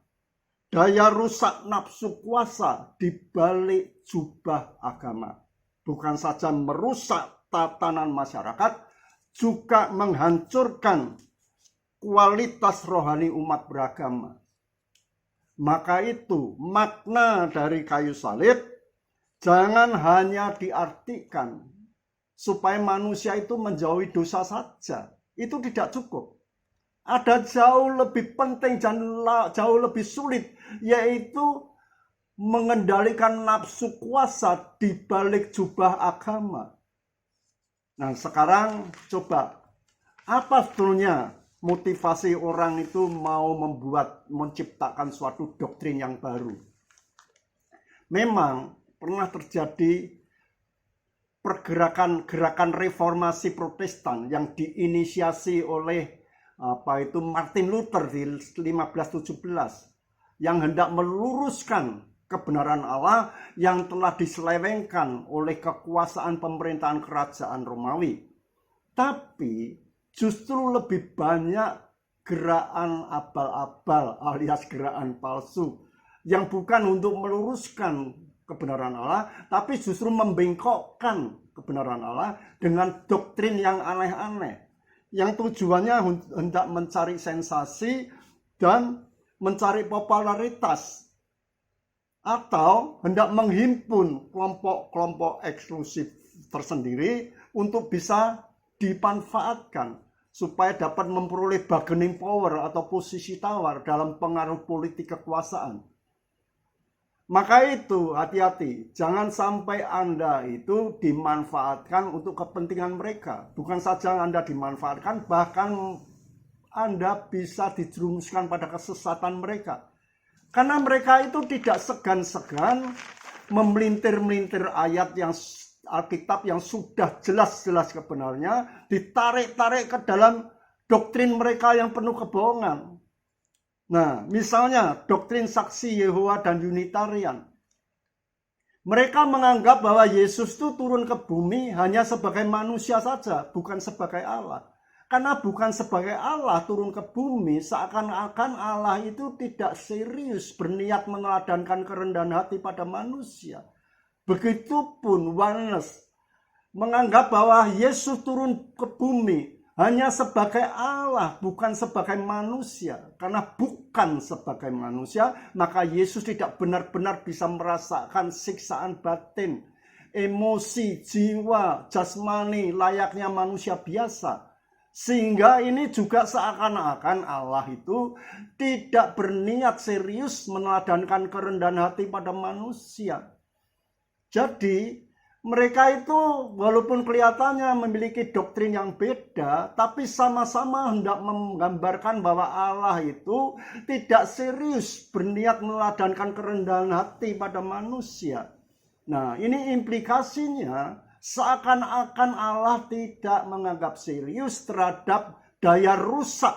daya rusak nafsu kuasa di balik jubah agama. Bukan saja merusak tatanan masyarakat, juga menghancurkan kualitas rohani umat beragama. Maka itu makna dari kayu salib jangan hanya diartikan supaya manusia itu menjauhi dosa saja. Itu tidak cukup. Ada jauh lebih penting dan jauh lebih sulit, yaitu mengendalikan nafsu kuasa di balik jubah agama. Nah, sekarang coba, apa sebetulnya motivasi orang itu mau menciptakan suatu doktrin yang baru? Memang pernah terjadi gerakan reformasi Protestan yang diinisiasi oleh Martin Luther di 1517 yang hendak meluruskan kebenaran Allah yang telah diselewengkan oleh kekuasaan pemerintahan kerajaan Romawi. Tapi justru lebih banyak gerakan abal-abal alias gerakan palsu yang bukan untuk meluruskan kebenaran Allah, tapi justru membengkokkan kebenaran Allah dengan doktrin yang aneh-aneh, yang tujuannya hendak mencari sensasi dan mencari popularitas, atau hendak menghimpun kelompok-kelompok eksklusif tersendiri untuk bisa dimanfaatkan supaya dapat memperoleh bargaining power atau posisi tawar dalam pengaruh politik kekuasaan. Maka itu hati-hati, jangan sampai Anda itu dimanfaatkan untuk kepentingan mereka. Bukan saja Anda dimanfaatkan, bahkan Anda bisa dijerumuskan pada kesesatan mereka. Karena mereka itu tidak segan-segan memelintir-melintir ayat yang Alkitab yang sudah jelas-jelas kebenarannya, ditarik-tarik ke dalam doktrin mereka yang penuh kebohongan. Nah, misalnya doktrin saksi Yehova dan Unitarian. Mereka menganggap bahwa Yesus itu turun ke bumi hanya sebagai manusia saja, bukan sebagai Allah. Karena bukan sebagai Allah turun ke bumi, seakan-akan Allah itu tidak serius berniat meneladankan kerendahan hati pada manusia. Begitupun oneness menganggap bahwa Yesus turun ke bumi hanya sebagai Allah, bukan sebagai manusia. Karena bukan sebagai manusia, maka Yesus tidak benar-benar bisa merasakan siksaan batin, emosi, jiwa, jasmani layaknya manusia biasa. Sehingga ini juga seakan-akan Allah itu tidak berniat serius meneladankan kerendahan hati pada manusia. Jadi mereka itu walaupun kelihatannya memiliki doktrin yang beda, tapi sama-sama hendak menggambarkan bahwa Allah itu tidak serius berniat meneladankan kerendahan hati pada manusia. Nah, ini implikasinya seakan-akan Allah tidak menganggap serius terhadap daya rusak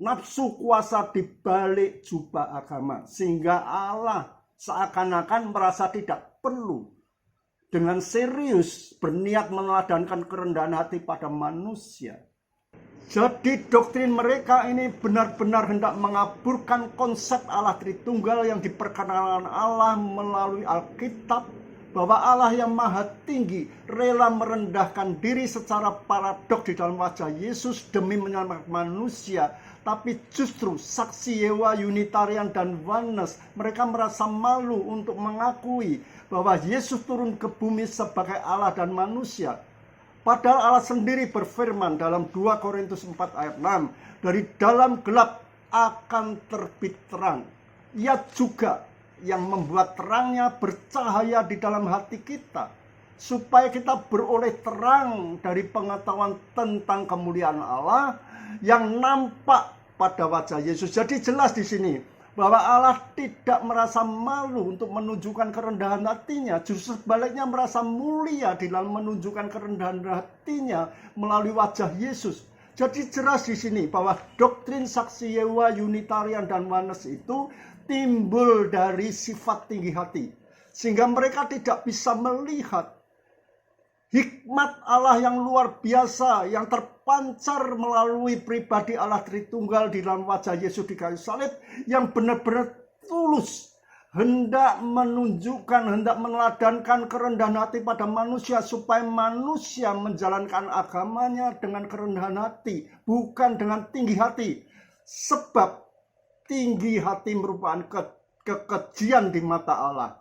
nafsu kuasa di balik jubah agama. Sehingga Allah seakan-akan merasa tidak perlu dengan serius berniat meneladankan kerendahan hati pada manusia. Jadi doktrin mereka ini benar-benar hendak mengaburkan konsep Allah Tritunggal yang diperkenalkan Allah melalui Alkitab, bahwa Allah yang maha tinggi rela merendahkan diri secara paradok di dalam wajah Yesus demi menyelamatkan manusia. Tapi justru saksi Yehova, Unitarian, dan oneness, mereka merasa malu untuk mengakui bahwa Yesus turun ke bumi sebagai Allah dan manusia. Padahal Allah sendiri berfirman dalam 2 Korintus 4 ayat 6, dari dalam gelap akan terbit terang. Ia juga yang membuat terangnya bercahaya di dalam hati kita, supaya kita beroleh terang dari pengetahuan tentang kemuliaan Allah yang nampak pada wajah Yesus. Jadi jelas di sini bahwa Allah tidak merasa malu untuk menunjukkan kerendahan hatinya, justru sebaliknya merasa mulia di dalam menunjukkan kerendahan hatinya melalui wajah Yesus. Jadi jelas di sini bahwa doktrin saksi Yehova, Unitarian, dan oneness itu timbul dari sifat tinggi hati, sehingga mereka tidak bisa melihat hikmat Allah yang luar biasa yang terpancar melalui pribadi Allah Tritunggal di dalam wajah Yesus di kayu salib, yang benar-benar tulus hendak menunjukkan, hendak meneladankan kerendahan hati pada manusia supaya manusia menjalankan agamanya dengan kerendahan hati, bukan dengan tinggi hati. Sebab tinggi hati merupakan kekejian di mata Allah.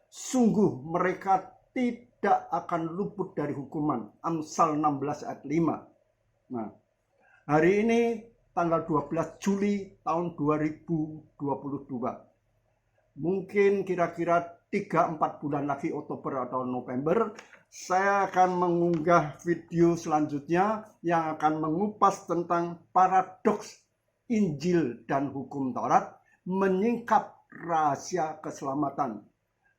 Sungguh mereka tidak akan luput dari hukuman. Amsal 16 ayat 5. Nah, hari ini tanggal 12 Juli tahun 2022. Mungkin kira-kira 3-4 bulan lagi, Oktober atau November, saya akan mengunggah video selanjutnya yang akan mengupas tentang paradoks Injil dan hukum Taurat menyingkap rahasia keselamatan.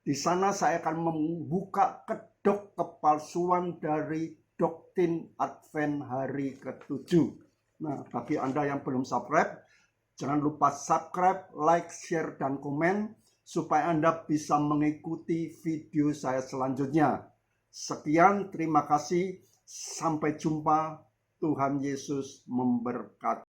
Di sana saya akan membuka kedok kepalsuan dari doktrin Advent hari ke-7. Nah, bagi Anda yang belum subscribe, jangan lupa subscribe, like, share, dan komen supaya Anda bisa mengikuti video saya selanjutnya. Sekian, terima kasih. Sampai jumpa. Tuhan Yesus memberkati.